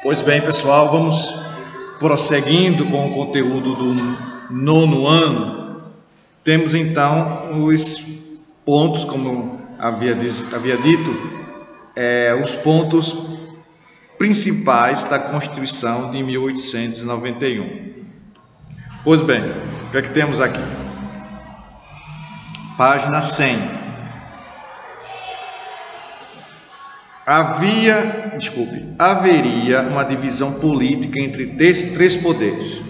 Pois bem, pessoal, vamos prosseguindo com o conteúdo do nono ano. Temos então os pontos, como havia dito, os pontos principais da Constituição de 1891. Pois bem, o que é que temos aqui? Página 100. Haveria uma divisão política entre três poderes.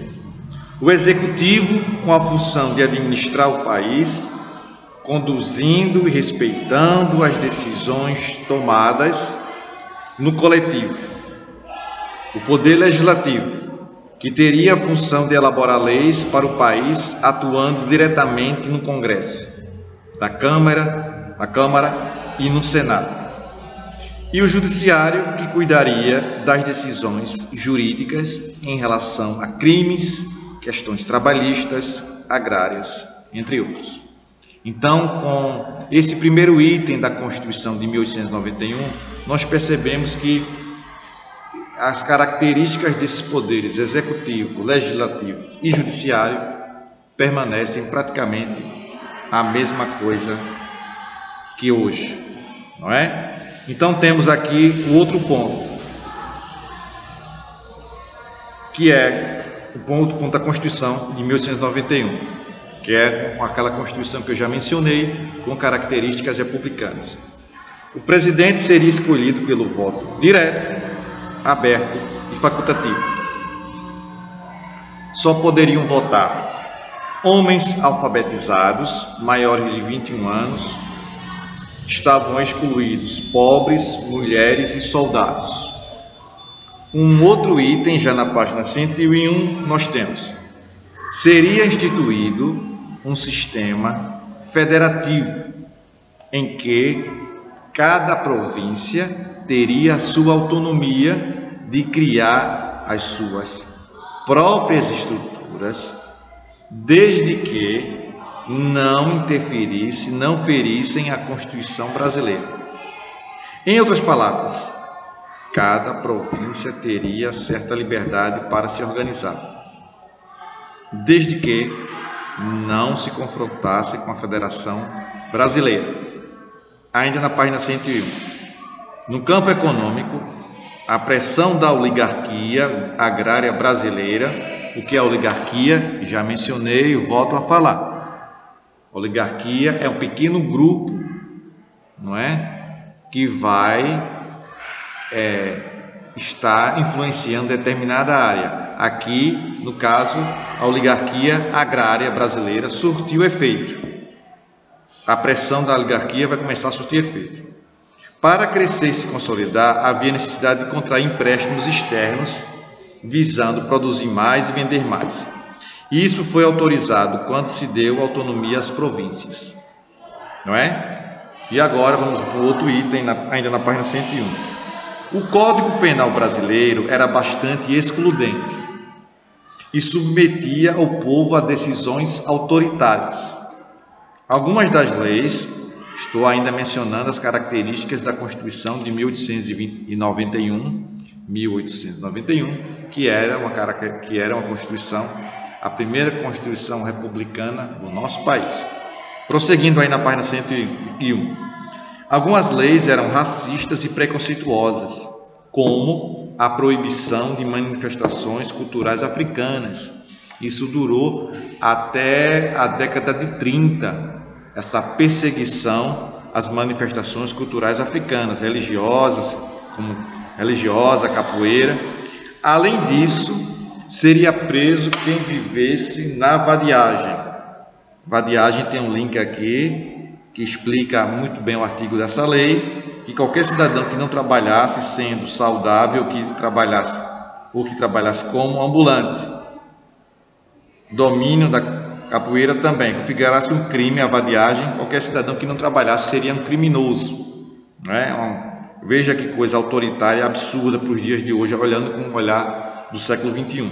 O executivo, com a função de administrar o país, conduzindo e respeitando as decisões tomadas no coletivo. O poder legislativo, que teria a função de elaborar leis para o país, atuando diretamente no Congresso, na Câmara e no Senado. E o judiciário, que cuidaria das decisões jurídicas em relação a crimes, questões trabalhistas, agrárias, entre outros. Então, com esse primeiro item da Constituição de 1891, nós percebemos que as características desses poderes, executivo, legislativo e judiciário, permanecem praticamente a mesma coisa que hoje, não é? Então temos aqui o outro ponto, que é o outro ponto da Constituição de 1891, que é aquela Constituição que eu já mencionei, com características republicanas. O presidente seria escolhido pelo voto direto, aberto e facultativo. Só poderiam votar homens alfabetizados, maiores de 21 anos, estavam excluídos pobres, mulheres e soldados. Um outro item, já na página 101, nós temos: seria instituído um sistema federativo em que cada província teria a sua autonomia de criar as suas próprias estruturas, desde que não interferisse, não ferissem a Constituição brasileira. Em outras palavras, cada província teria certa liberdade para se organizar, desde que não se confrontasse com a Federação Brasileira. Ainda na página 101. No campo econômico, a pressão da oligarquia agrária brasileira. O que é oligarquia? Já mencionei e volto a falar. Oligarquia é um pequeno grupo, não é? Que vai estar influenciando determinada área. Aqui, no caso, a oligarquia agrária brasileira surtiu efeito. A pressão da oligarquia vai começar a surtir efeito. Para crescer e se consolidar, havia necessidade de contrair empréstimos externos, visando produzir mais e vender mais. Isso foi autorizado quando se deu autonomia às províncias, não é? E agora vamos para o outro item, ainda na página 101. O Código Penal brasileiro era bastante excludente e submetia o povo a decisões autoritárias. Algumas das leis, estou ainda mencionando as características da Constituição de 1891, que era uma Constituição, a primeira Constituição republicana do nosso país. Prosseguindo aí na página 101. Algumas leis eram racistas e preconceituosas, como a proibição de manifestações culturais africanas. Isso durou até a década de 30, essa perseguição às manifestações culturais africanas, religiosas, como religiosa, capoeira. Além disso, seria preso quem vivesse na vadiagem. Vadiagem tem um link aqui que explica muito bem o artigo dessa lei, que qualquer cidadão que não trabalhasse sendo saudável, que trabalhasse como ambulante. Domínio da capoeira também, configurasse um crime, a vadiagem, qualquer cidadão que não trabalhasse seria um criminoso. Não é? Veja que coisa autoritária e absurda para os dias de hoje, olhando com um olhar do século XXI.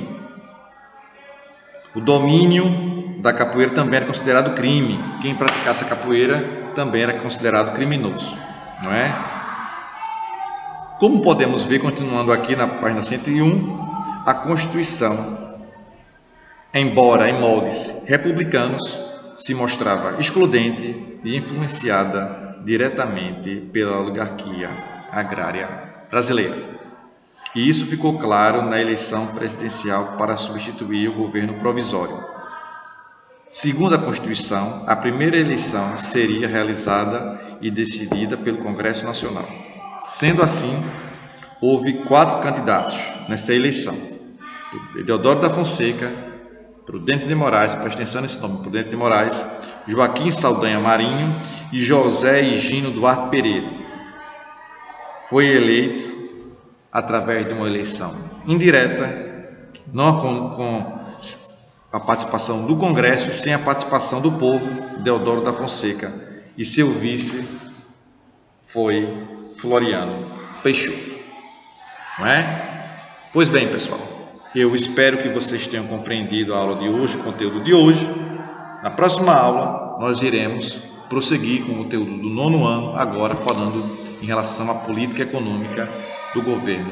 O domínio da capoeira também era considerado crime. Quem praticasse a capoeira também era considerado criminoso, não é? Como podemos ver, continuando aqui na página 101, a Constituição, embora em moldes republicanos, se mostrava excludente e influenciada diretamente pela oligarquia agrária brasileira. E isso ficou claro na eleição presidencial para substituir o governo provisório. Segundo a Constituição, a primeira eleição seria realizada e decidida pelo Congresso Nacional. Sendo assim, houve 4 candidatos nessa eleição: Deodoro da Fonseca, Prudente de Moraes, presta atenção nesse nome, Prudente de Moraes, Joaquim Saldanha Marinho e José Higino Duarte Pereira. Foi eleito através de uma eleição indireta, não com a participação do Congresso, sem a participação do povo, Deodoro da Fonseca, e seu vice foi Floriano Peixoto. Não é? Pois bem, pessoal, eu espero que vocês tenham compreendido a aula de hoje, o conteúdo de hoje. Na próxima aula, nós iremos prosseguir com o conteúdo do 9º ano, agora falando em relação à política econômica do governo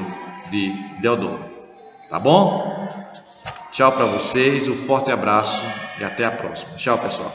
de Deodoro. Tá bom? Tchau para vocês, um forte abraço e até a próxima. Tchau, pessoal.